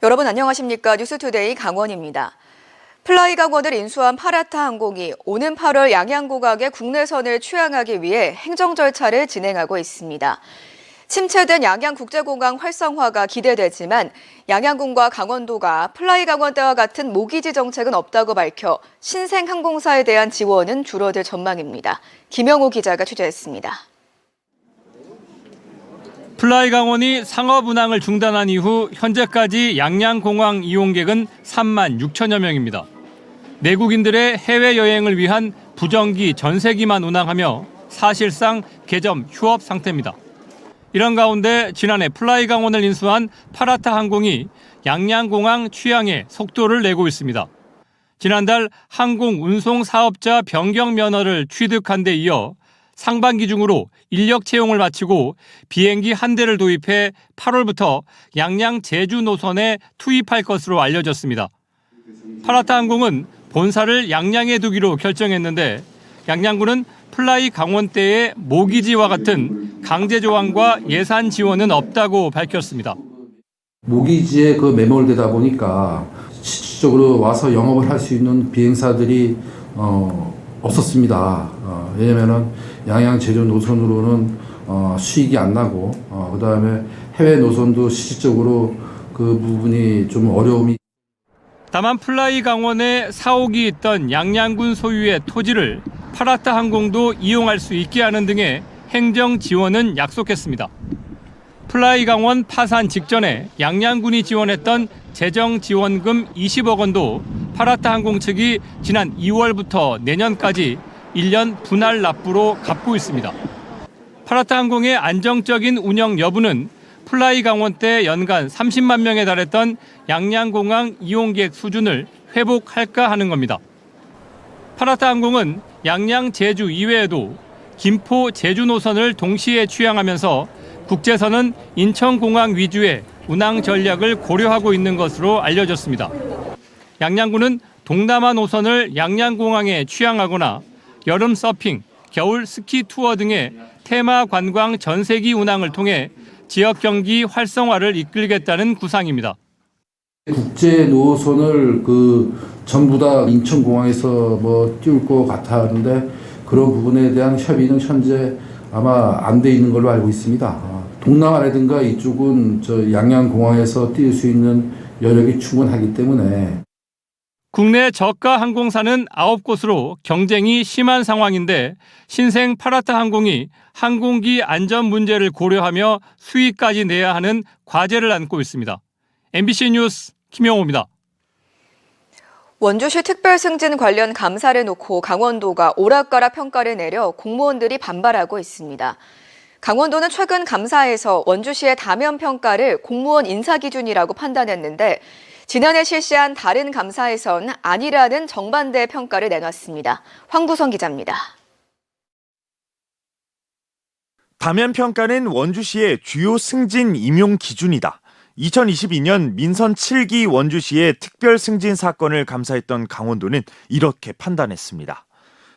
여러분 안녕하십니까? 뉴스투데이 강원입니다. 플라이 강원을 인수한 파라타 항공이 오는 8월 양양고각의 국내선을 취항하기 위해 행정 절차를 진행하고 있습니다. 침체된 양양국제공항 활성화가 기대되지만 양양군과 강원도가 플라이 강원 때와 같은 모기지 정책은 없다고 밝혀 신생항공사에 대한 지원은 줄어들 전망입니다. 김영호 기자가 취재했습니다. 플라이 강원이 상업 운항을 중단한 이후 현재까지 양양공항 이용객은 3만 6천여 명입니다. 내국인들의 해외여행을 위한 부정기 전세기만 운항하며 사실상 개점 휴업 상태입니다. 이런 가운데 지난해 플라이 강원을 인수한 파라타 항공이 양양공항 취항에 속도를 내고 있습니다. 지난달 항공운송사업자 변경 면허를 취득한 데 이어 상반기 중으로 인력 채용을 마치고 비행기 한 대를 도입해 8월부터 양양 제주 노선에 투입할 것으로 알려졌습니다. 파라타 항공은 본사를 양양에 두기로 결정했는데 양양군은 플라이 강원 때의 모기지와 같은 강제 조항과 예산 지원은 없다고 밝혔습니다. 모기지에 매몰되다 보니까 실질적으로 와서 영업을 할 수 있는 비행사들이 없었습니다. 왜냐면은 양양 제주 노선으로는 수익이 안 나고 그다음에 해외 노선도 실질적으로 그 부분이 좀 어려움이. 다만 플라이 강원에 사옥이 있던 양양군 소유의 토지를 파라타 항공도 이용할 수 있게 하는 등의 행정 지원은 약속했습니다. 플라이 강원 파산 직전에 양양군이 지원했던 재정 지원금 20억 원도 파라타 항공 측이 지난 2월부터 내년까지 1년 분할 납부로 갚고 있습니다. 파라타 항공의 안정적인 운영 여부는 플라이 강원 때 연간 30만 명에 달했던 양양공항 이용객 수준을 회복할까 하는 겁니다. 파라타 항공은 양양 제주 이외에도 김포 제주 노선을 동시에 취항하면서 국제선은 인천공항 위주의 운항 전략을 고려하고 있는 것으로 알려졌습니다. 양양군은 동남아 노선을 양양공항에 취항하거나 여름 서핑, 겨울 스키 투어 등의 테마 관광 전세기 운항을 통해 지역 경기 활성화를 이끌겠다는 구상입니다. 국제 노선을 전부 다 인천공항에서 띄울 것 같아 하는데 그런 부분에 대한 협의는 현재 아마 안 돼 있는 걸로 알고 있습니다. 동남아라든가 이쪽은 양양공항에서 띄울 수 있는 여력이 충분하기 때문에. 국내 저가 항공사는 9곳으로 경쟁이 심한 상황인데 신생 파라타 항공이 항공기 안전 문제를 고려하며 수익까지 내야 하는 과제를 안고 있습니다. MBC 뉴스 김영호입니다. 원주시 특별승진 관련 감사를 놓고 강원도가 오락가락 평가를 내려 공무원들이 반발하고 있습니다. 강원도는 최근 감사에서 원주시의 다면 평가를 공무원 인사 기준이라고 판단했는데 지난해 실시한 다른 감사에선 아니라는 정반대 평가를 내놨습니다. 황부선 기자입니다. 다면 평가는 원주시의 주요 승진 임용 기준이다. 2022년 민선 7기 원주시의 특별 승진 사건을 감사했던 강원도는 이렇게 판단했습니다.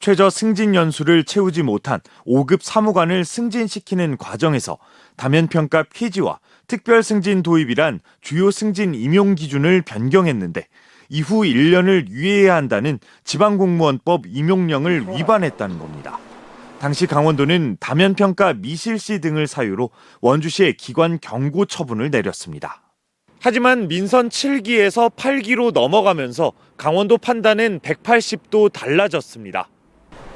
최저 승진 연수를 채우지 못한 5급 사무관을 승진시키는 과정에서 다면 평가 폐지와 특별 승진 도입이란 주요 승진 임용 기준을 변경했는데 이후 1년을 유예해야 한다는 지방공무원법 임용령을 위반했다는 겁니다. 당시 강원도는 다면 평가 미실시 등을 사유로 원주시에 기관 경고 처분을 내렸습니다. 하지만 민선 7기에서 8기로 넘어가면서 강원도 판단은 180도 달라졌습니다.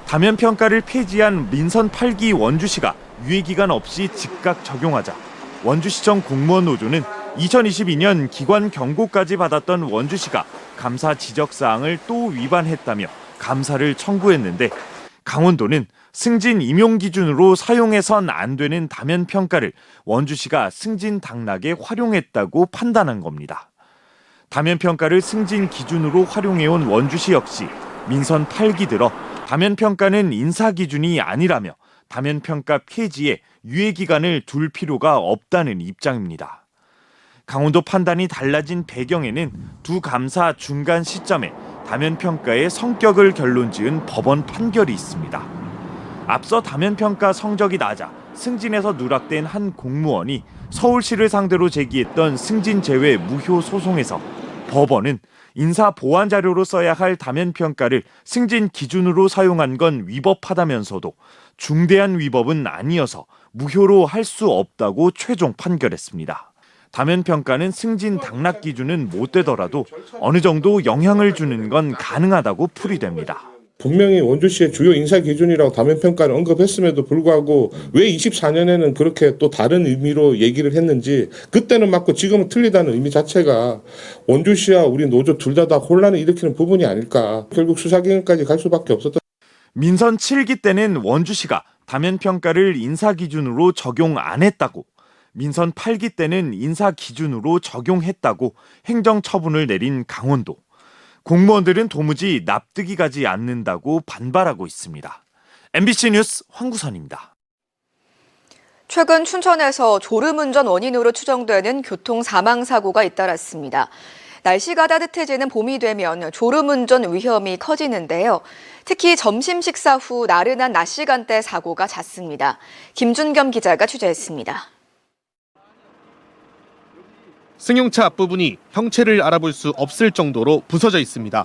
다면 평가를 폐지한 민선 8기 원주시가 유예기간 없이 즉각 적용하자 원주시청 공무원 노조는 2022년 기관 경고까지 받았던 원주시가 감사 지적사항을 또 위반했다며 감사를 청구했는데 강원도는 승진 임용 기준으로 사용해선 안 되는 다면 평가를 원주시가 승진 당락에 활용했다고 판단한 겁니다. 다면 평가를 승진 기준으로 활용해온 원주시 역시 민선 8기 들어 다면 평가는 인사 기준이 아니라며 다면 평가 폐지에 유예 기간을 둘 필요가 없다는 입장입니다. 강원도 판단이 달라진 배경에는 두 감사 중간 시점에 다면 평가의 성격을 결론지은 법원 판결이 있습니다. 앞서 다면 평가 성적이 낮아 승진에서 누락된 한 공무원이 서울시를 상대로 제기했던 승진 제외 무효 소송에서 법원은 인사 보완 자료로 써야 할 다면 평가를 승진 기준으로 사용한 건 위법하다면서도 중대한 위법은 아니어서 무효로 할 수 없다고 최종 판결했습니다. 다면 평가는 승진 당락 기준은 못 되더라도 어느 정도 영향을 주는 건 가능하다고 풀이됩니다. 분명히 원주시의 주요 인사 기준이라고 다면 평가를 언급했음에도 불구하고 왜 24년에는 그렇게 또 다른 의미로 얘기를 했는지, 그때는 맞고 지금은 틀리다는 의미 자체가 원주시와 우리 노조 둘 다 혼란을 일으키는 부분이 아닐까. 결국 수사기관까지 갈 수밖에 없었던. 민선 7기 때는 원주시가 다면 평가를 인사 기준으로 적용 안 했다고, 민선 8기 때는 인사 기준으로 적용했다고 행정 처분을 내린 강원도. 공무원들은 도무지 납득이 가지 않는다고 반발하고 있습니다. MBC 뉴스 황구선입니다. 최근 춘천에서 졸음운전 원인으로 추정되는 교통 사망 사고가 잇따랐습니다. 날씨가 따뜻해지는 봄이 되면 졸음운전 위험이 커지는데요. 특히 점심 식사 후 나른한 낮 시간대 사고가 잦습니다. 김준겸 기자가 취재했습니다. 승용차 앞부분이 형체를 알아볼 수 없을 정도로 부서져 있습니다.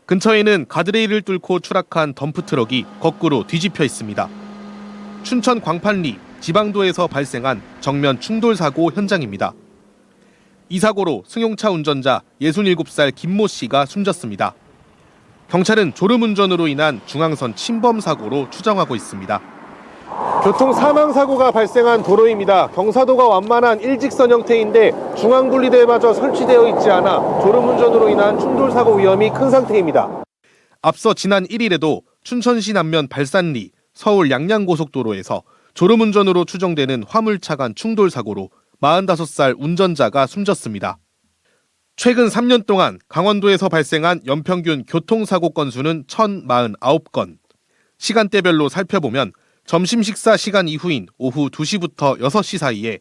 근처에는 가드레일을 뚫고 추락한 덤프트럭이 거꾸로 뒤집혀 있습니다. 춘천 광판리 지방도에서 발생한 정면 충돌 사고 현장입니다. 이 사고로 승용차 운전자 67살 김모 씨가 숨졌습니다. 경찰은 졸음운전으로 인한 중앙선 침범 사고로 추정하고 있습니다. 교통 사망 사고가 발생한 도로입니다. 경사도가 완만한 일직선 형태인데 중앙분리대마저 설치되어 있지 않아 졸음운전으로 인한 충돌 사고 위험이 큰 상태입니다. 앞서 지난 1일에도 춘천시 남면 발산리 서울 양양고속도로에서 졸음운전으로 추정되는 화물차 간 충돌 사고로 45살 운전자가 숨졌습니다. 최근 3년 동안 강원도에서 발생한 연평균 교통사고 건수는 1,049건. 시간대별로 살펴보면 점심 식사 시간 이후인 오후 2시부터 6시 사이에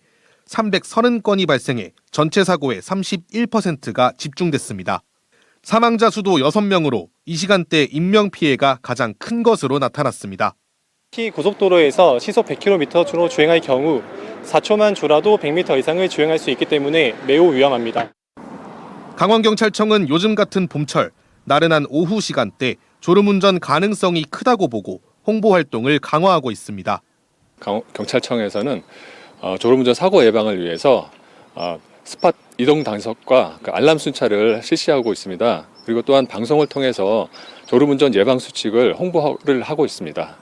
330건이 발생해 전체 사고의 31%가 집중됐습니다. 사망자 수도 6명으로 이 시간대 인명피해가 가장 큰 것으로 나타났습니다. 특히 고속도로에서 시속 100km로 주행할 경우 4초만 졸아도 100m 이상을 주행할 수 있기 때문에 매우 위험합니다. 강원경찰청은 요즘 같은 봄철, 나른한 오후 시간대 졸음운전 가능성이 크다고 보고 홍보 활동을 강화하고 있습니다. 경찰청에서는 졸음운전 사고 예방을 위해서 스팟 이동 단속과 알람 순찰을 실시하고 있습니다. 그리고 또한 방송을 통해서 졸음운전 예방 수칙을 홍보를 하고 있습니다.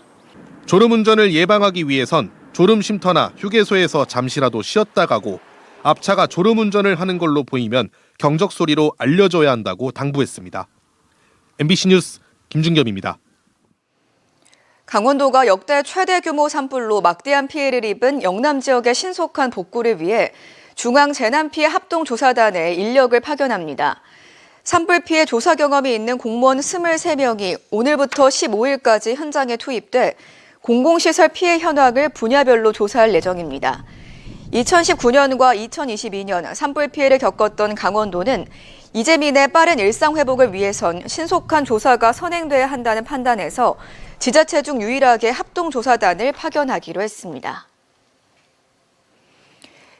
졸음운전을 예방하기 위해선 졸음 쉼터나 휴게소에서 잠시라도 쉬었다 가고 앞차가 졸음운전을 하는 걸로 보이면 경적 소리로 알려줘야 한다고 당부했습니다. MBC 뉴스 김준겸입니다. 강원도가 역대 최대 규모 산불로 막대한 피해를 입은 영남 지역의 신속한 복구를 위해 중앙재난피해 합동조사단에 인력을 파견합니다. 산불 피해 조사 경험이 있는 공무원 23명이 오늘부터 15일까지 현장에 투입돼 공공시설 피해 현황을 분야별로 조사할 예정입니다. 2019년과 2022년 산불 피해를 겪었던 강원도는 이재민의 빠른 일상 회복을 위해선 신속한 조사가 선행돼야 한다는 판단에서 지자체 중 유일하게 합동조사단을 파견하기로 했습니다.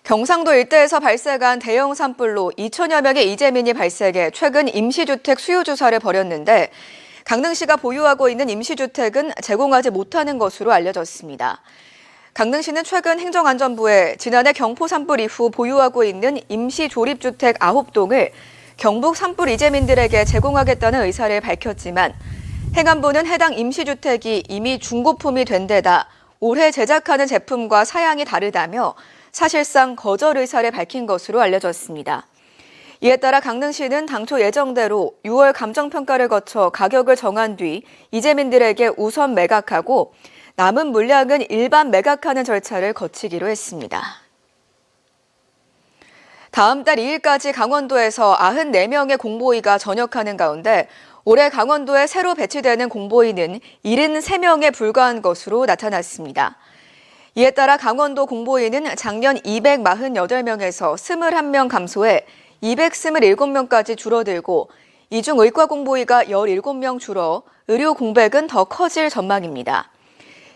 경상도 일대에서 발생한 대형 산불로 2천여 명의 이재민이 발생해 최근 임시주택 수요조사를 벌였는데 강릉시가 보유하고 있는 임시주택은 제공하지 못하는 것으로 알려졌습니다. 강릉시는 최근 행정안전부에 지난해 경포 산불 이후 보유하고 있는 임시조립주택 9동을 경북 산불 이재민들에게 제공하겠다는 의사를 밝혔지만 행안부는 해당 임시주택이 이미 중고품이 된 데다 올해 제작하는 제품과 사양이 다르다며 사실상 거절 의사를 밝힌 것으로 알려졌습니다. 이에 따라 강릉시는 당초 예정대로 6월 감정평가를 거쳐 가격을 정한 뒤 이재민들에게 우선 매각하고 남은 물량은 일반 매각하는 절차를 거치기로 했습니다. 다음 달 2일까지 강원도에서 94명의 공보위가 전역하는 가운데 올해 강원도에 새로 배치되는 공보위는 73명에 불과한 것으로 나타났습니다. 이에 따라 강원도 공보위는 작년 248명에서 21명 감소해 227명까지 줄어들고 이 중 의과 공보위가 17명 줄어 의료 공백은 더 커질 전망입니다.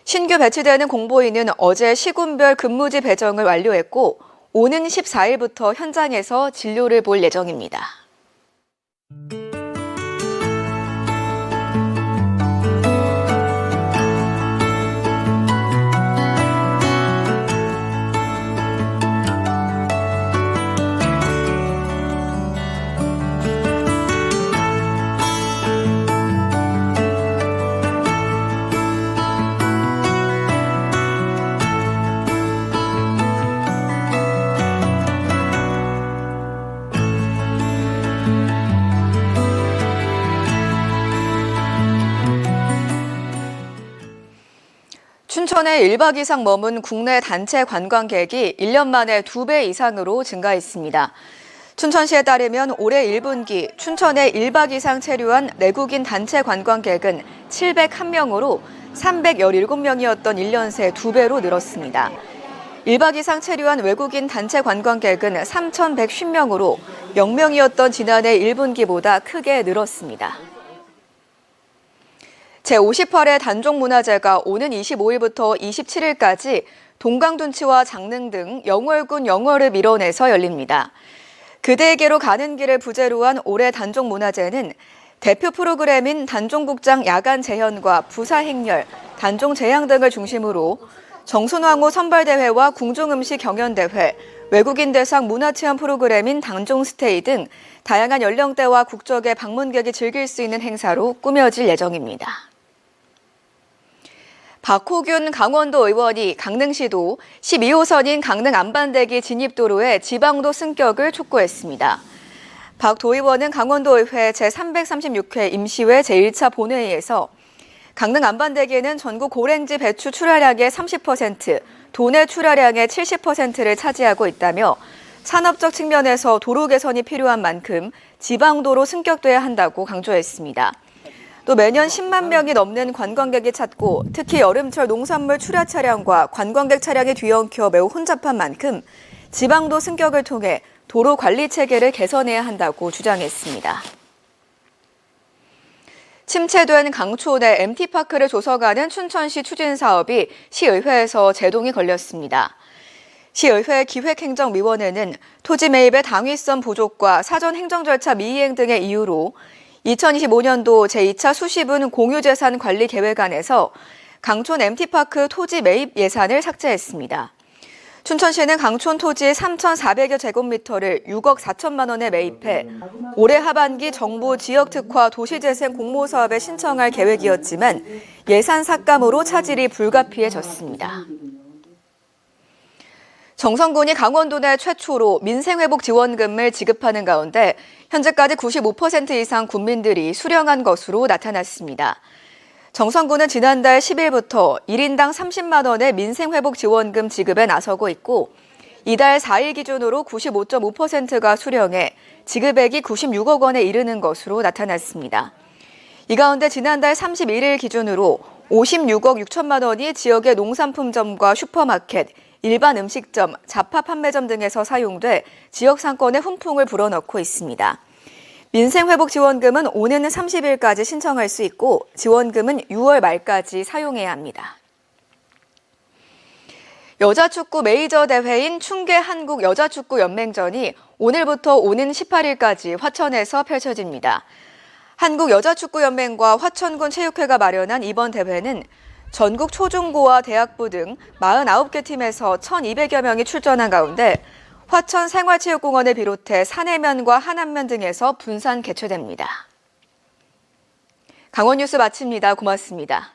신규 배치되는 공보위는 어제 시군별 근무지 배정을 완료했고 오는 14일부터 현장에서 진료를 볼 예정입니다. 춘천에 1박 이상 머문 국내 단체 관광객이 1년 만에 2배 이상으로 증가했습니다. 춘천시에 따르면 올해 1분기 춘천에 1박 이상 체류한 내국인 단체 관광객은 701명으로 317명이었던 1년 새 2배로 늘었습니다. 1박 이상 체류한 외국인 단체 관광객은 3,150명으로 0명이었던 지난해 1분기보다 크게 늘었습니다. 제58회 단종문화제가 오는 25일부터 27일까지 동강둔치와 장릉 등 영월군 영월을 밀어내서 열립니다. 그대에게로 가는 길을 부제로 한 올해 단종문화제는 대표 프로그램인 단종국장 야간 재현과 부사행렬, 단종재향 등을 중심으로 정순왕후 선발대회와 궁중음식 경연대회, 외국인 대상 문화체험 프로그램인 단종스테이 등 다양한 연령대와 국적의 방문객이 즐길 수 있는 행사로 꾸며질 예정입니다. 박호균 강원도 의원이 강릉시도 12호선인 강릉 안반대기 진입도로의 지방도 승격을 촉구했습니다. 박 도의원은 강원도의회 제336회 임시회 제1차 본회의에서 강릉 안반대기는 전국 고랭지 배추 출하량의 30%, 도내 출하량의 70%를 차지하고 있다며 산업적 측면에서 도로 개선이 필요한 만큼 지방도로 승격돼야 한다고 강조했습니다. 또 매년 10만 명이 넘는 관광객이 찾고 특히 여름철 농산물 출하 차량과 관광객 차량이 뒤엉켜 매우 혼잡한 만큼 지방도 승격을 통해 도로 관리 체계를 개선해야 한다고 주장했습니다. 침체된 강촌에 MT파크를 조성하는 춘천시 추진 사업이 시의회에서 제동이 걸렸습니다. 시의회 기획행정위원회는 토지 매입의 당위성 부족과 사전 행정 절차 미이행 등의 이유로 2025년도 제2차 수시분 공유재산 관리 계획안에서 강촌 MT파크 토지 매입 예산을 삭제했습니다. 춘천시는 강촌 토지 3,400여 제곱미터를 6억 4천만 원에 매입해 올해 하반기 정부 지역특화 도시재생 공모사업에 신청할 계획이었지만 예산 삭감으로 차질이 불가피해졌습니다. 정성군이 강원도 내 최초로 민생회복지원금을 지급하는 가운데 현재까지 95% 이상 군민들이 수령한 것으로 나타났습니다. 정성군은 지난달 10일부터 1인당 30만 원의 민생회복지원금 지급에 나서고 있고 이달 4일 기준으로 95.5%가 수령해 지급액이 96억 원에 이르는 것으로 나타났습니다. 이 가운데 지난달 31일 기준으로 56억 6천만 원이 지역의 농산품점과 슈퍼마켓, 일반 음식점, 잡화 판매점 등에서 사용돼 지역 상권에 훈풍을 불어넣고 있습니다. 민생회복지원금은 오는 30일까지 신청할 수 있고 지원금은 6월 말까지 사용해야 합니다. 여자축구 메이저 대회인 충계 한국여자축구연맹전이 오늘부터 오는 18일까지 화천에서 펼쳐집니다. 한국여자축구연맹과 화천군 체육회가 마련한 이번 대회는 전국 초중고와 대학부 등 49개 팀에서 1,200여 명이 출전한 가운데 화천 생활체육공원을 비롯해 산해면과 하남면 등에서 분산 개최됩니다. 강원뉴스 마칩니다. 고맙습니다.